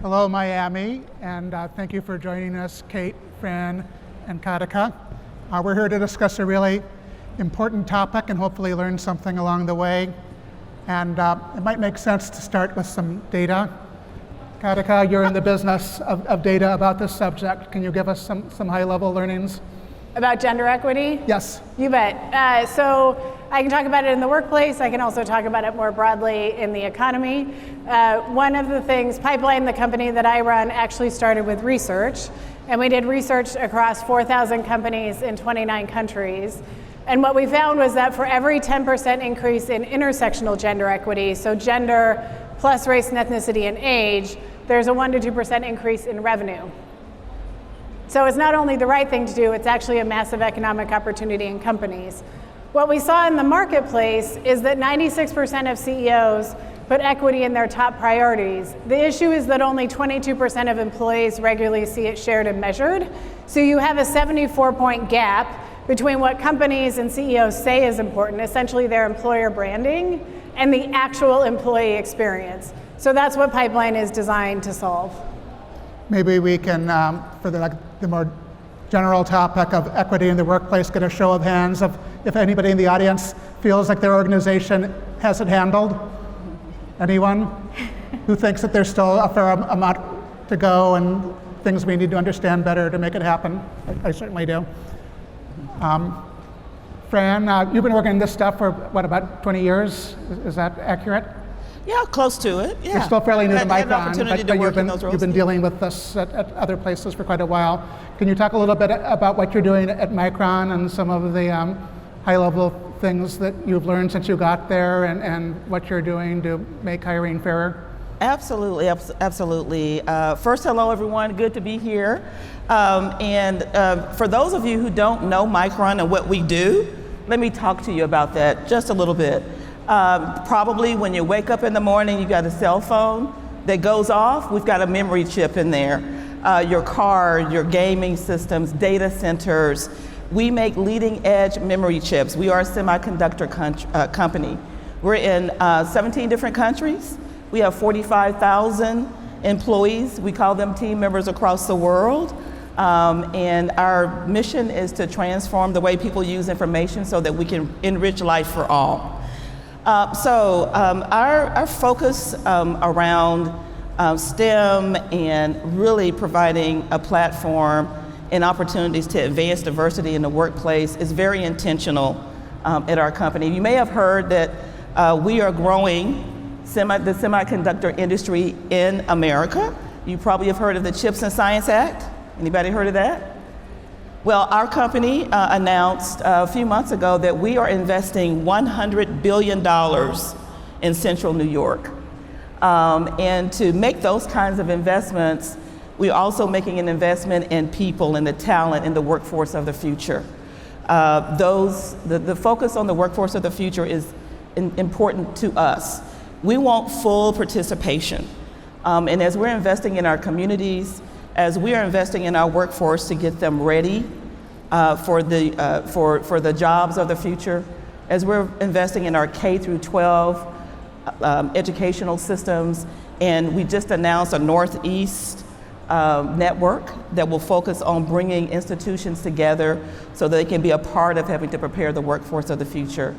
Hello, Miami, and thank you for joining us, Kate, Fran, and Katica. We're here to discuss a really important topic and hopefully learn something along the way. And it might make sense to start with some data. Katica, you're in the business of data about this subject. Can you give us some high-level learnings? About gender equity? Yes. You bet. So I can talk about it in the workplace. I can also talk about it more broadly in the economy. One of the things, Pipeline, the company that I run, actually started with research. And we did research across 4,000 companies in 29 countries. And what we found was that for every 10% increase in intersectional gender equity, so gender plus race and ethnicity and age, there's a 1 to 2% increase in revenue. So it's not only the right thing to do, it's actually a massive economic opportunity in companies. What we saw in the marketplace is that 96% of CEOs put equity in their top priorities. The issue is that only 22% of employees regularly see it shared and measured. So you have a 74-point gap between what companies and CEOs say is important, essentially their employer branding, and the actual employee experience. So that's what Pipeline is designed to solve. Maybe we can, for the more general topic of equity in the workplace, get a show of hands of if anybody in the audience feels like their organization has it handled. Anyone who thinks that there's still a fair amount to go and things we need to understand better to make it happen? I certainly do. Fran, you've been working on this stuff for, what, about 20 years? Is that accurate? Yeah, close to it. Yeah. You're still fairly new to Micron, but you've been dealing with this at other places for quite a while. Can you talk a little bit about what you're doing at Micron and some of the high-level things that you've learned since you got there and what you're doing to make hiring fairer? Absolutely, absolutely. First, hello everyone, good to be here. For those of you who don't know Micron and what we do, let me talk to you about that just a little bit. Probably when you wake up in the morning, you got a cell phone that goes off, we've got a memory chip in there. Your car, your gaming systems, data centers, we make leading edge memory chips. We are a semiconductor company. We're in 17 different countries. We have 45,000 employees. We call them team members across the world. And our mission is to transform the way people use information so that we can enrich life for all. Our focus around STEM and really providing a platform and opportunities to advance diversity in the workplace is very intentional at our company. You may have heard that we are growing the semiconductor industry in America. You probably have heard of the CHIPS and Science Act. Anybody heard of that? Well, our company announced a few months ago that we are investing $100 billion in Central New York. And to make those kinds of investments, we're also making an investment in people and the talent in the workforce of the future. The focus on the workforce of the future is important to us. We want full participation. And as we're investing in our communities, as we are investing in our workforce to get them ready for the jobs of the future, as we're investing in our K through 12 educational systems, and we just announced a Northeast network that will focus on bringing institutions together so that they can be a part of having to prepare the workforce of the future.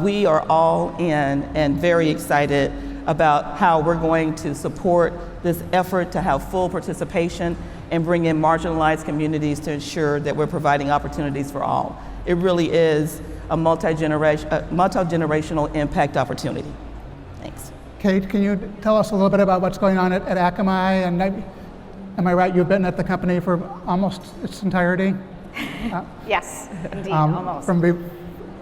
We are all in and very excited about how we're going to support this effort to have full participation and bring in marginalized communities to ensure that we're providing opportunities for all. It really is a multi-generational impact opportunity. Thanks. Kate, can you tell us a little bit about what's going on at Akamai? And am I right, you've been at the company for almost its entirety? Yes, indeed, almost.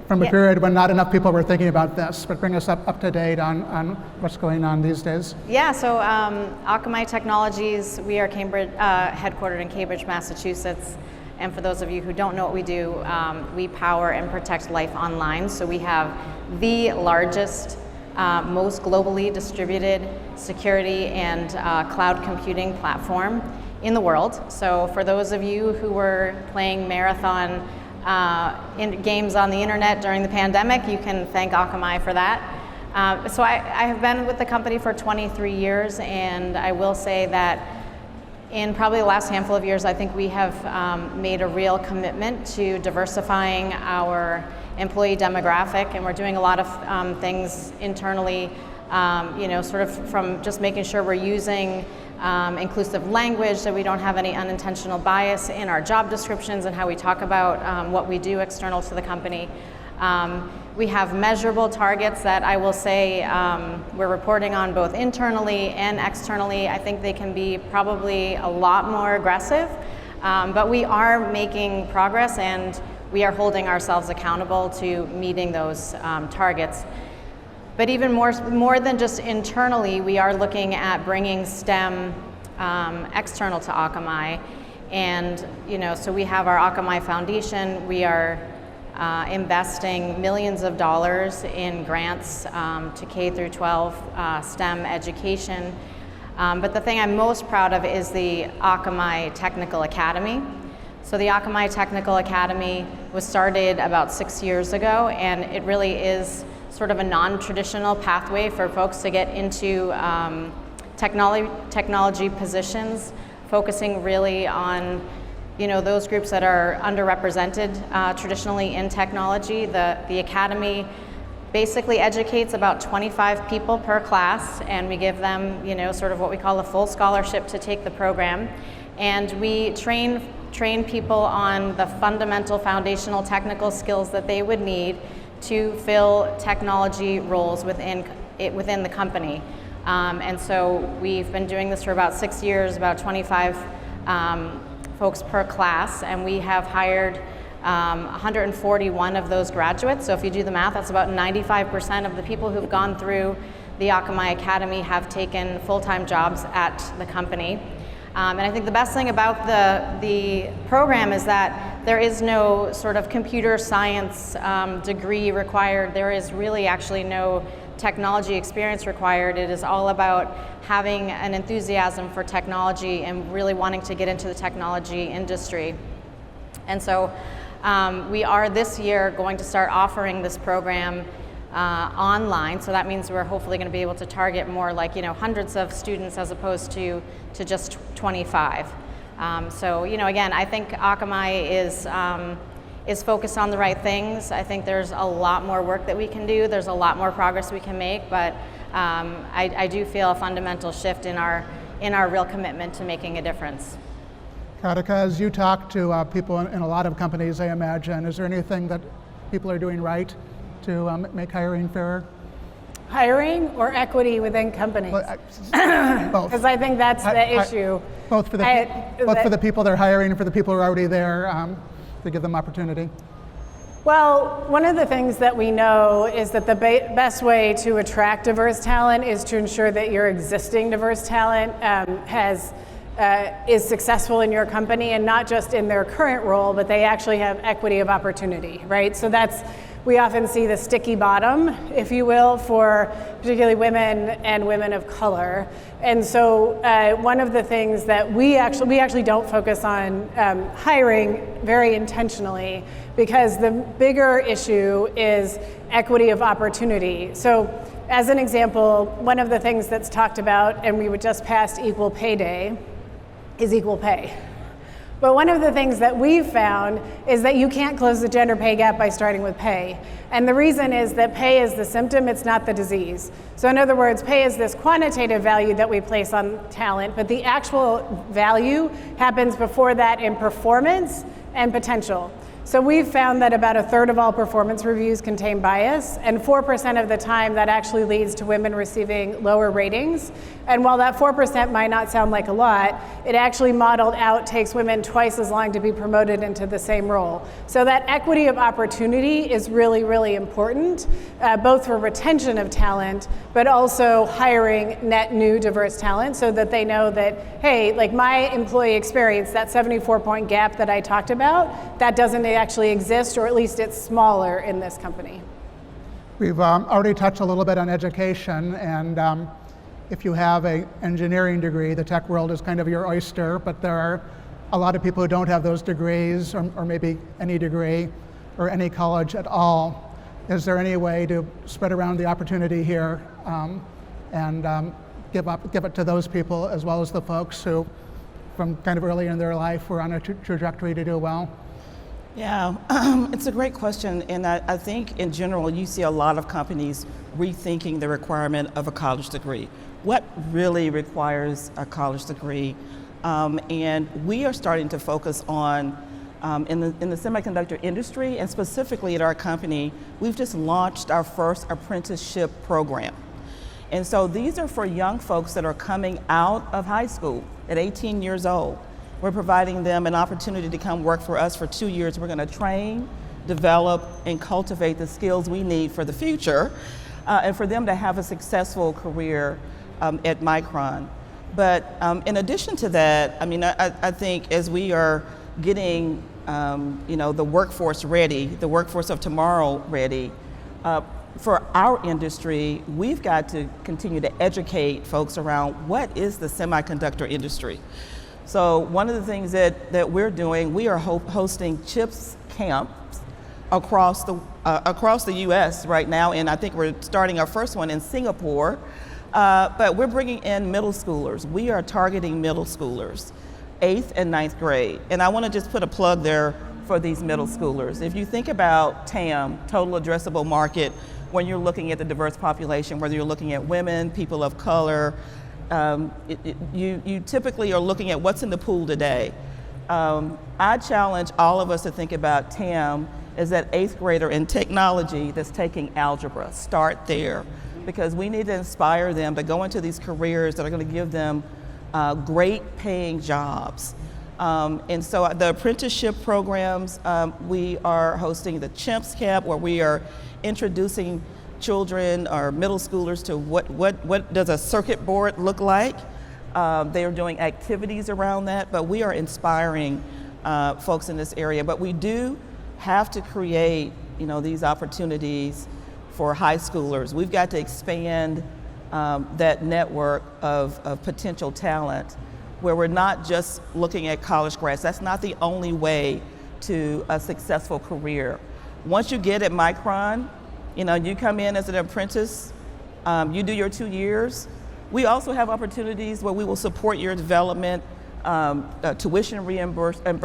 From a period when not enough people were thinking about this, but bring us up to date on what's going on these days. Yeah, so Akamai Technologies, we are headquartered in Cambridge, Massachusetts. And for those of you who don't know what we do, we power and protect life online. So we have the largest, most globally distributed security and cloud computing platform in the world. So for those of you who were playing marathon games on the internet during the pandemic, you can thank Akamai for that. So I have been with the company for 23 years, and I will say that in probably the last handful of years, I think we have made a real commitment to diversifying our employee demographic, and we're doing a lot of things internally, sort of from just making sure we're using inclusive language, that we don't have any unintentional bias in our job descriptions and how we talk about what we do external to the company. We have measurable targets that I will say we're reporting on both internally and externally. I think they can be probably a lot more aggressive, but we are making progress and we are holding ourselves accountable to meeting those targets. But even more than just internally, we are looking at bringing STEM external to Akamai. And so we have our Akamai Foundation. We are investing millions of dollars in grants to K through 12 STEM education. But the thing I'm most proud of is the Akamai Technical Academy. So the Akamai Technical Academy was started about 6 years ago, and it really is sort of a non-traditional pathway for folks to get into technology positions, focusing really on those groups that are underrepresented traditionally in technology. The Academy basically educates about 25 people per class, and we give them sort of what we call a full scholarship to take the program. And we train people on the fundamental foundational technical skills that they would need to fill technology roles within the company. And so we've been doing this for about 6 years, about 25 folks per class, and we have hired 141 of those graduates. So if you do the math, that's about 95% of the people who've gone through the Akamai Academy have taken full-time jobs at the company. And I think the best thing about the program is that there is no sort of computer science degree required. There is really actually no technology experience required. It is all about having an enthusiasm for technology and really wanting to get into the technology industry. And so we are this year going to start offering this program online. So that means we're hopefully going to be able to target more like hundreds of students as opposed to just 25. So again, I think Akamai is focused on the right things. I think there's a lot more work that we can do. There's a lot more progress we can make, but I do feel a fundamental shift in our real commitment to making a difference. Katica, as you talk to people in a lot of companies, I imagine, is there anything that people are doing right to make hiring fairer? Hiring or equity within companies? Both. Because I think that's the issue. Both for the people they're hiring and for the people who are already there, to give them opportunity. Well, one of the things that we know is that the best way to attract diverse talent is to ensure that your existing diverse talent is successful in your company, and not just in their current role, but they actually have equity of opportunity, right? So we often see the sticky bottom, if you will, for particularly women and women of color. And so one of the things that we actually don't focus on hiring very intentionally, because the bigger issue is equity of opportunity. So as an example, one of the things that's talked about, and we would just pass Equal Pay Day, is equal pay. But one of the things that we've found is that you can't close the gender pay gap by starting with pay. And the reason is that pay is the symptom, it's not the disease. So in other words, pay is this quantitative value that we place on talent, but the actual value happens before that in performance and potential. So we've found that about 1/3 of all performance reviews contain bias, and 4% of the time that actually leads to women receiving lower ratings. And while that 4% might not sound like a lot, it actually modeled out takes women twice as long to be promoted into the same role. So that equity of opportunity is really, really important, both for retention of talent, but also hiring net new diverse talent so that they know that, hey, like my employee experience, that 74-point gap that I talked about, that doesn't actually exist, or at least it's smaller in this company. We've already touched a little bit on education, and if you have an engineering degree, the tech world is kind of your oyster, but there are a lot of people who don't have those degrees, or maybe any degree, or any college at all. is there any way to spread around the opportunity here and give it to those people as well as the folks who, from kind of early in their life, were on a trajectory to do well? Yeah, it's a great question, and I think in general you see a lot of companies rethinking the requirement of a college degree. What really requires a college degree? And we are starting to focus on, in the semiconductor industry, and specifically at our company, we've just launched our first apprenticeship program. And so these are for young folks that are coming out of high school at 18 years old. We're providing them an opportunity to come work for us for 2 years. We're going to train, develop, and cultivate the skills we need for the future, and for them to have a successful career at Micron. But in addition to that, I mean, I think as we are getting the workforce ready, the workforce of tomorrow ready, for our industry, we've got to continue to educate folks around what is the semiconductor industry. So one of the things that we're doing, we are hosting CHIPS camps across the U.S. right now, and I think we're starting our first one in Singapore. But we're bringing in middle schoolers. We are targeting middle schoolers, 8th and 9th grade. And I want to just put a plug there for these middle schoolers. If you think about TAM, total addressable market, when you're looking at the diverse population, whether you're looking at women, people of color, you typically are looking at what's in the pool today. I challenge all of us to think about TAM as that 8th grader in technology that's taking algebra. Start there, because we need to inspire them to go into these careers that are going to give them great paying jobs. And so the apprenticeship programs, we are hosting the CHIMPS Camp, where we are introducing children or middle schoolers to what does a circuit board look like. They are doing activities around that, but we are inspiring folks in this area. But we do have to create, these opportunities for high schoolers. We've got to expand that network of potential talent, where we're not just looking at college grads. That's not the only way to a successful career. Once you get at Micron, you come in as an apprentice, you do your 2 years. We also have opportunities where we will support your development, tuition reimbursement,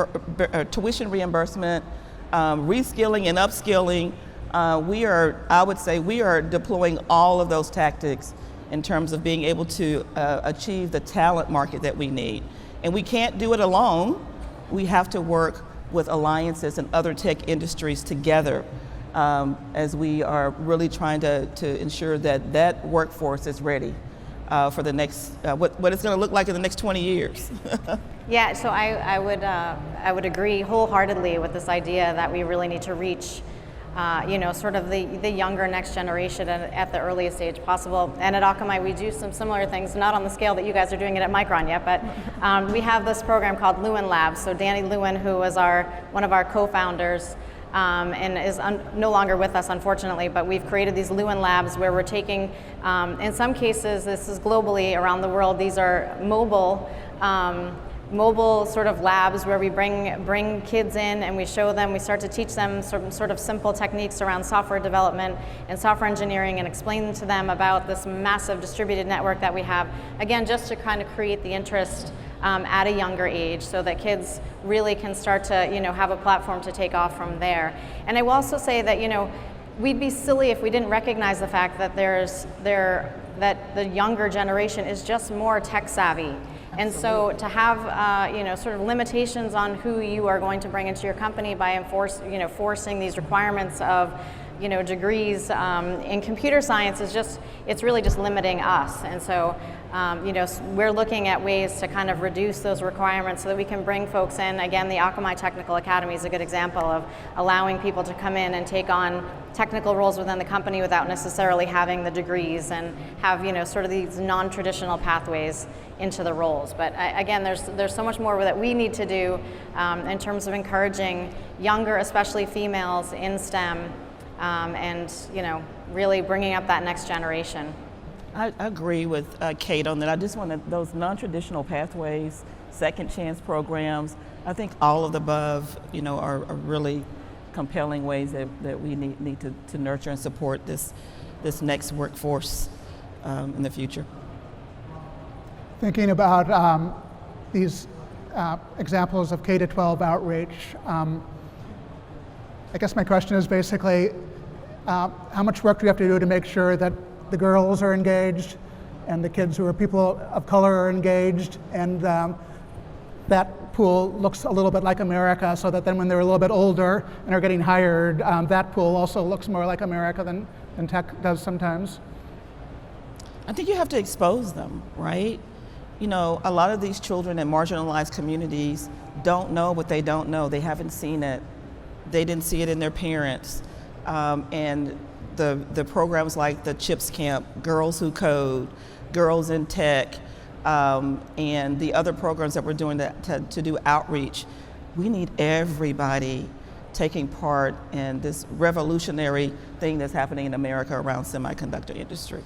reskilling and upskilling. I would say we are deploying all of those tactics in terms of being able to achieve the talent market that we need. And we can't do it alone. We have to work with alliances and other tech industries together, as we are really trying to ensure that workforce is ready for the next, what it's going to look like in the next 20 years. Yeah, so I would agree wholeheartedly with this idea that we really need to reach sort of the younger next generation at the earliest age possible. And at Akamai, we do some similar things, not on the scale that you guys are doing it at Micron yet, but we have this program called Lewin Labs. So Danny Lewin, who was one of our co-founders, and is no longer with us, unfortunately, but we've created these Lewin Labs where we're taking, in some cases, this is globally around the world, these are mobile sort of labs where we bring kids in and we show them, we start to teach them sort of simple techniques around software development and software engineering, and explain to them about this massive distributed network that we have, again, just to kind of create the interest at a younger age, so that kids really can start to have a platform to take off from there. And I will also say that we'd be silly if we didn't recognize the fact that that the younger generation is just more tech savvy. And so to have sort of limitations on who you are going to bring into your company by forcing these requirements of degrees in computer science it's really just limiting us. And so we're looking at ways to kind of reduce those requirements so that we can bring folks in. Again, the Akamai Technical Academy is a good example of allowing people to come in and take on technical roles within the company without necessarily having the degrees, and have sort of these non-traditional pathways into the roles. But again, there's so much more that we need to do in terms of encouraging younger, especially females, in STEM, and really bringing up that next generation. I agree with Kate on that. I just want those non-traditional pathways, second chance programs. I think all of the above, are really compelling ways that we need to nurture and support this next workforce in the future. Thinking about these examples of K-12 outreach, I guess my question is basically, how much work do you have to do to make sure that the girls are engaged and the kids who are people of color are engaged, and that pool looks a little bit like America, so that then when they're a little bit older and are getting hired, that pool also looks more like America than tech does sometimes? I think you have to expose them, right? You know, a lot of these children in marginalized communities don't know what they don't know. They haven't seen it. They didn't see it in their parents. And the programs like the CHIPS Camp, Girls Who Code, Girls in Tech, and the other programs that we're doing to do outreach, we need everybody taking part in this revolutionary thing that's happening in America around semiconductor industry.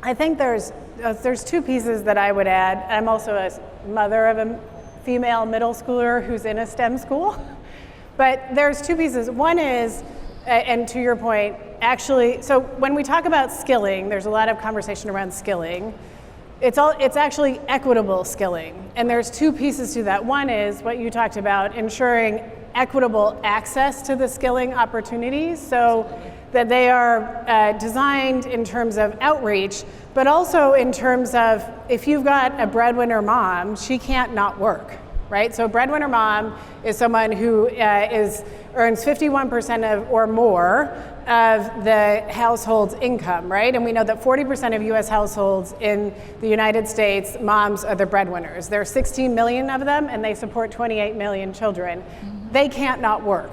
I think there's two pieces that I would add. I'm also a mother of a female middle schooler who's in a STEM school. But there's two pieces. One is, and to your point, actually, so when we talk about skilling, there's a lot of conversation around skilling. It's actually equitable skilling. And there's two pieces to that. One is what you talked about, ensuring equitable access to the skilling opportunities, so that they are designed in terms of outreach, but also in terms of, if you've got a breadwinner mom, she can't not work, right? So a breadwinner mom is someone who earns 51% or more of the household's income, right? And we know that 40% of US households in the United States, moms are the breadwinners. There are 16 million of them, and they support 28 million children. They can't not work,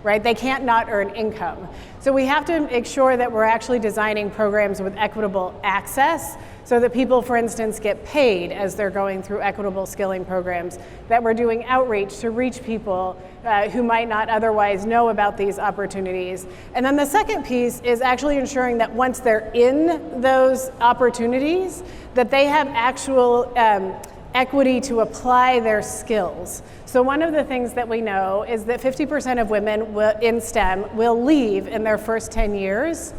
right? They can't not earn income. So we have to make sure that we're actually designing programs with equitable access, so that people, for instance, get paid as they're going through equitable skilling programs, that we're doing outreach to reach people who might not otherwise know about these opportunities. And then the second piece is actually ensuring that once they're in those opportunities, that they have actual equity to apply their skills. So one of the things that we know is that 50% of women in STEM will leave in their first 10 years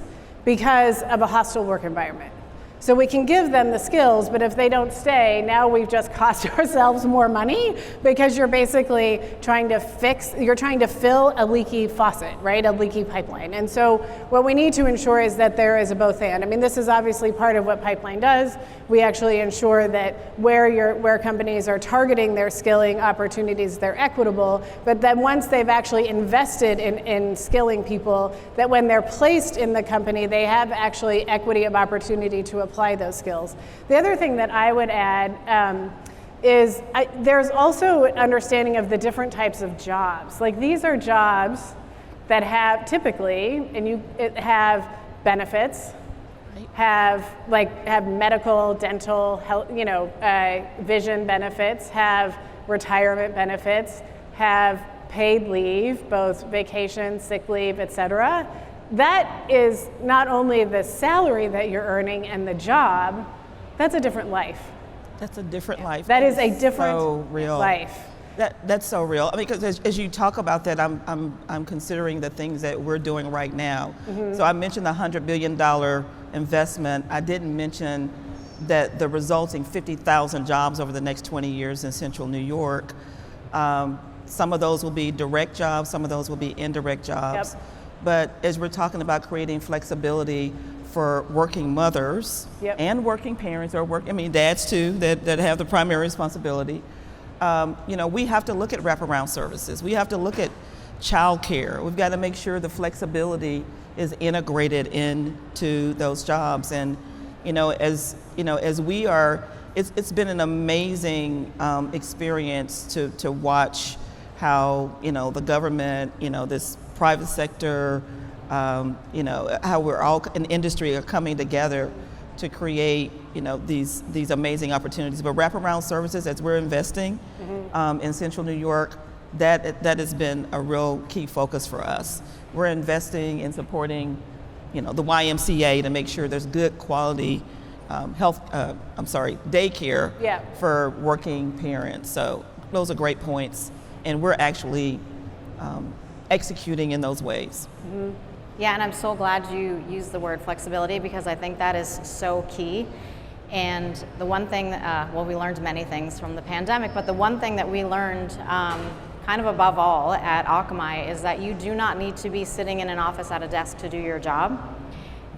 because of a hostile work environment. So we can give them the skills, but if they don't stay, now we've just cost ourselves more money, because you're basically trying to fill a leaky faucet, right? A leaky pipeline. And so what we need to ensure is that there is a both and. I mean, this is obviously part of what Pipeline does. We actually ensure that where companies are targeting their skilling opportunities, they're equitable, but then once they've actually invested in skilling people, that when they're placed in the company, they have actually equity of opportunity to apply those skills. The other thing that I would add is there's also an understanding of the different types of jobs. Like, these are jobs that have typically, have benefits, have medical, dental, health, vision benefits, have retirement benefits, have paid leave, both vacation, sick leave, et cetera. That is not only the salary that you're earning and the job, that's a different life. That's a different life. That is a different so real. life. That's so real. I mean, because as you talk about that, I'm considering the things that we're doing right now. Mm-hmm. So I mentioned the $100 billion investment. I didn't mention that the resulting 50,000 jobs over the next 20 years in central New York. Some of those will be direct jobs, some of those will be indirect jobs. Yep. But as we're talking about creating flexibility for working mothers, yep, and working parents, or dads too, that have the primary responsibility, we have to look at wraparound services. We have to look at childcare. We've got to make sure the flexibility is integrated into those jobs. And as we are, it's been an amazing experience to watch how the government, this private sector, how we're all in industry are coming together to create these amazing opportunities. But wraparound services, as we're investing, mm-hmm, in Central New York, that has been a real key focus for us. We're investing in supporting the YMCA to make sure there's good quality daycare, yeah, for working parents. So those are great points, and we're actually executing in those ways. Yeah, and I'm so glad you used the word flexibility, because I think that is so key. And the one thing, we learned many things from the pandemic, but the one thing that we learned kind of above all at Akamai is that you do not need to be sitting in an office at a desk to do your job.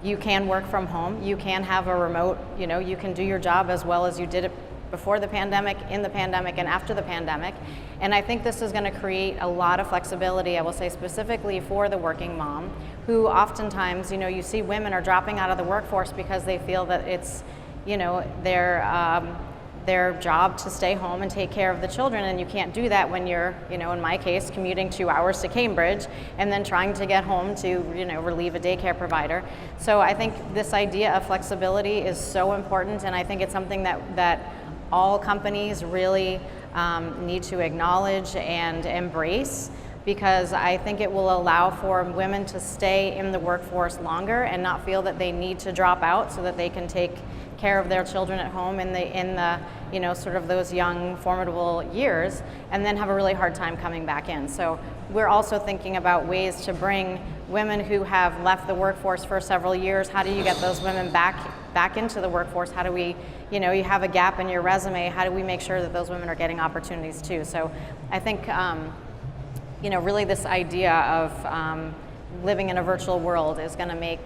You can work from home, you can have a remote, you can do your job as well as you did it before the pandemic, in the pandemic, and after the pandemic. And I think this is going to create a lot of flexibility, I will say specifically for the working mom, who oftentimes, you see women are dropping out of the workforce because they feel that it's, their job to stay home and take care of the children, and you can't do that when you're, in my case, commuting 2 hours to Cambridge and then trying to get home to, relieve a daycare provider. So I think this idea of flexibility is so important, and I think it's something that all companies really need to acknowledge and embrace, because I think it will allow for women to stay in the workforce longer and not feel that they need to drop out so that they can take care of their children at home in the sort of those young formidable years, and then have a really hard time coming back in. So we're also thinking about ways to bring women who have left the workforce for several years. How do you get those women back into the workforce? How do we, you have a gap in your resume, how do we make sure that those women are getting opportunities too? So I think really this idea of living in a virtual world is going to make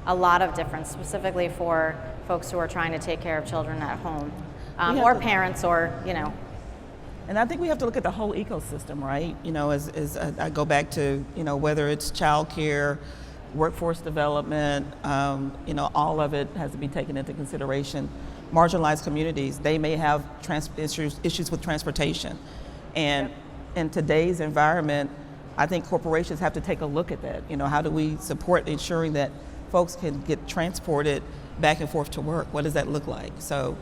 a lot of difference, specifically for folks who are trying to take care of children at home, or parents, or And I think we have to look at the whole ecosystem, right? As I go back to whether it's childcare, workforce development, all of it has to be taken into consideration. Marginalized communities, they may have issues with transportation, and in today's environment, I think corporations have to take a look at that. How do we support ensuring that folks can get transported back and forth to work? What does that look like? So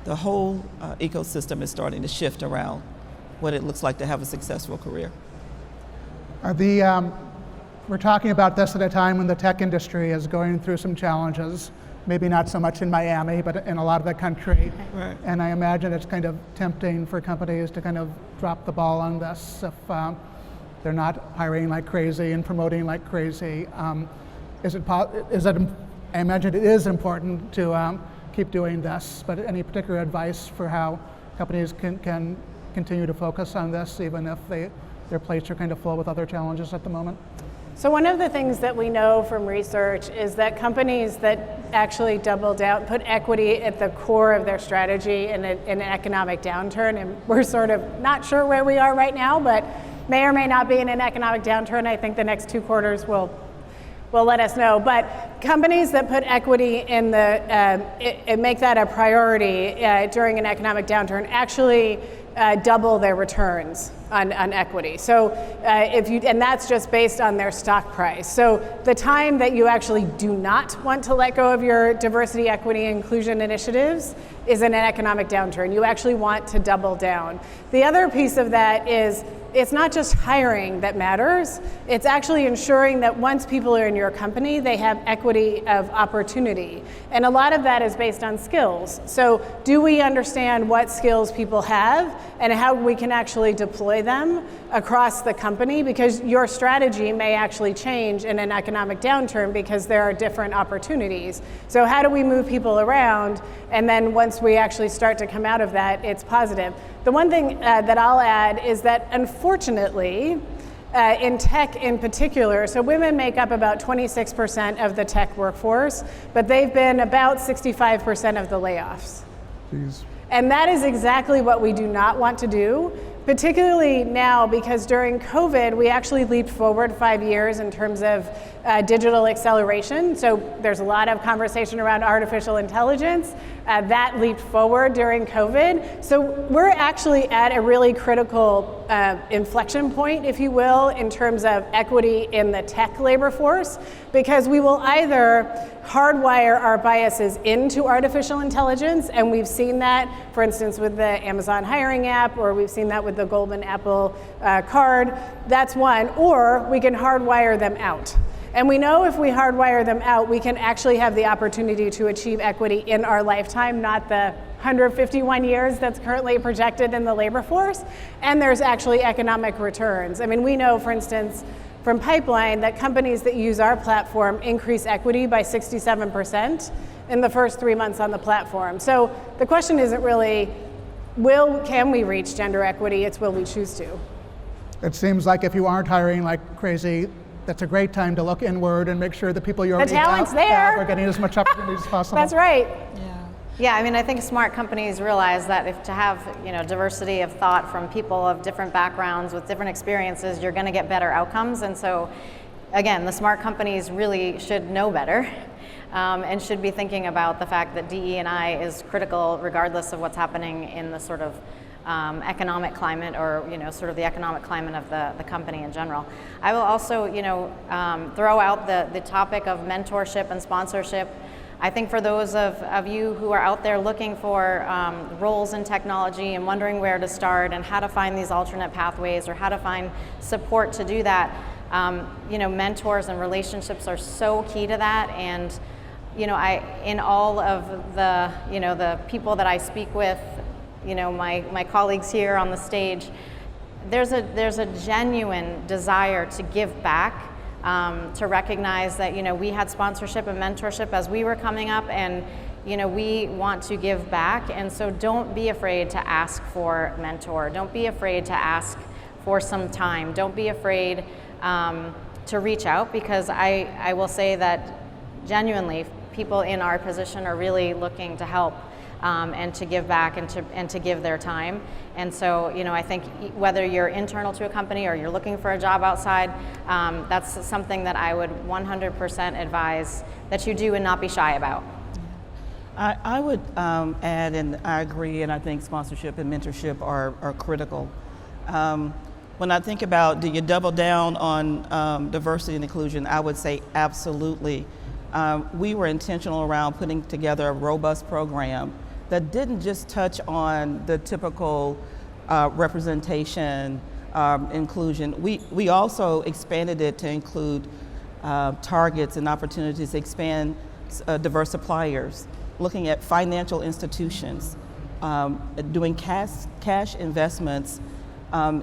the whole ecosystem is starting to shift around what it looks like to have a successful career. We're talking about this at a time when the tech industry is going through some challenges, maybe not so much in Miami, but in a lot of the country. Right. And I imagine it's kind of tempting for companies to kind of drop the ball on this if they're not hiring like crazy and promoting like crazy. I imagine it is important to keep doing this, but any particular advice for how companies can continue to focus on this, even if their plates are kind of full with other challenges at the moment? So one of the things that we know from research is that companies that actually double down, put equity at the core of their strategy in an economic downturn, and we're sort of not sure where we are right now, but may or may not be in an economic downturn. I think the next 2 quarters will let us know. But companies that put equity in and make that a priority during an economic downturn actually double their returns on equity. So and that's just based on their stock price. So the time that you actually do not want to let go of your diversity, equity, and inclusion initiatives is in an economic downturn. You actually want to double down. The other piece of that is it's not just hiring that matters, it's actually ensuring that once people are in your company, they have equity of opportunity. And a lot of that is based on skills. So do we understand what skills people have and how we can actually deploy them across the company? Because your strategy may actually change in an economic downturn because there are different opportunities. So how do we move people around? And then once we actually start to come out of that, it's positive. The one thing that I'll add is that unfortunately, in tech in particular, so women make up about 26% of the tech workforce, but they've been about 65% of the layoffs. Jeez. And that is exactly what we do not want to do, particularly now, because during COVID, we actually leaped forward 5 years in terms of digital acceleration. So there's a lot of conversation around artificial intelligence. That leaped forward during COVID. So we're actually at a really critical inflection point, if you will, in terms of equity in the tech labor force, because we will either hardwire our biases into artificial intelligence, and we've seen that, for instance, with the Amazon hiring app, or we've seen that with the Goldman Apple card. That's one, or we can hardwire them out. And we know if we hardwire them out, we can actually have the opportunity to achieve equity in our lifetime, not the 151 years that's currently projected in the labor force, and there's actually economic returns. I mean, we know, for instance, from Pipeline that companies that use our platform increase equity by 67% in the first 3 months on the platform. So the question isn't really, can we reach gender equity? It's will we choose to? It seems like if you aren't hiring like crazy, that's a great time to look inward and make sure the people you already talent's there. are getting as much opportunity as possible. That's right. Yeah, I mean, I think smart companies realize that if to have, diversity of thought from people of different backgrounds with different experiences, you're going to get better outcomes. And so, again, the smart companies really should know better and should be thinking about the fact that DE&I is critical regardless of what's happening in the sort of economic climate or, sort of the economic climate of the company in general. I will also, throw out the topic of mentorship and sponsorship. I think for those of you who are out there looking for roles in technology and wondering where to start and how to find these alternate pathways or how to find support to do that, mentors and relationships are so key to that. And, in all of the people that I speak with, my colleagues here on the stage, there's a genuine desire to give back. To recognize that we had sponsorship and mentorship as we were coming up, and we want to give back. And so don't be afraid to ask for a mentor. Don't be afraid to ask for some time. Don't be afraid to reach out, because I will say that genuinely people in our position are really looking to help and to give back and to give their time. And so, I think whether you're internal to a company or you're looking for a job outside, that's something that I would 100% advise that you do and not be shy about. I would add, and I agree, and I think sponsorship and mentorship are critical. When I think about, do you double down on diversity and inclusion, I would say absolutely. We were intentional around putting together a robust program that didn't just touch on the typical representation, inclusion. We also expanded it to include targets and opportunities to expand diverse suppliers, looking at financial institutions, doing cash investments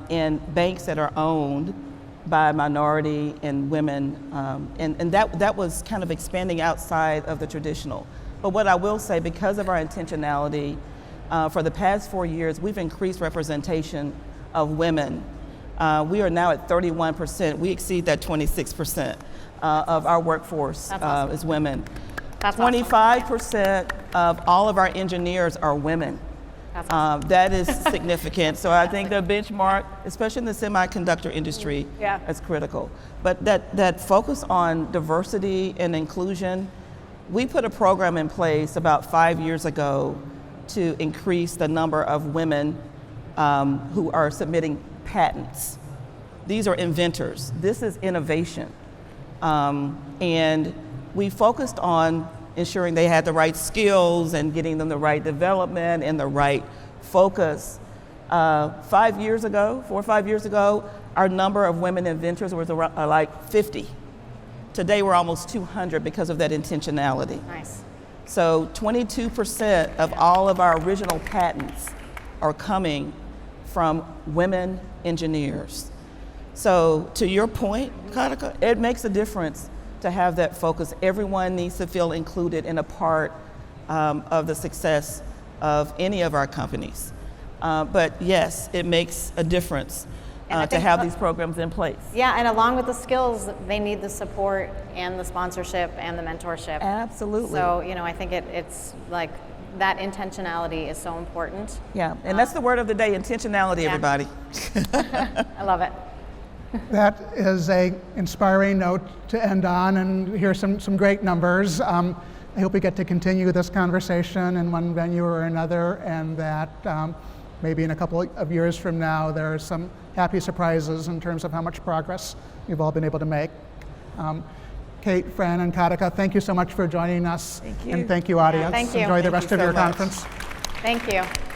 in banks that are owned by minority and women, and that was kind of expanding outside of the traditional. But what I will say, because of our intentionality, for the past 4 years, we've increased representation of women. We are now at 31%. We exceed that 26% of our workforce awesome. is women. That's 25% of all of our engineers are women. That's awesome. That is significant. So I think the benchmark, especially in the semiconductor industry, is critical. But that focus on diversity and inclusion, we put a program in place about 5 years ago to increase the number of women who are submitting patents. These are inventors. This is innovation. And we focused on ensuring they had the right skills and getting them the right development and the right focus. 4 or 5 years ago, our number of women inventors was around, like 50. Today we're almost 200 because of that intentionality. Nice. So 22% of all of our original patents are coming from women engineers. So to your point, Katica, it makes a difference to have that focus. Everyone needs to feel included and a part of the success of any of our companies. But yes, it makes a difference to have these programs in place. Yeah, and along with the skills, they need the support and the sponsorship and the mentorship. Absolutely. So, I think it's like that intentionality is so important. Yeah, and that's the word of the day, intentionality, everybody. I love it. That is an inspiring note to end on, and here's some great numbers. I hope we get to continue this conversation in one venue or another, and that maybe in a couple of years from now there are some happy surprises in terms of how much progress you've all been able to make. Kate, Fran, and Katica, thank you so much for joining us. Thank you. And thank you, audience. Thank you. Enjoy the Thank rest you of so your much. conference. Thank you.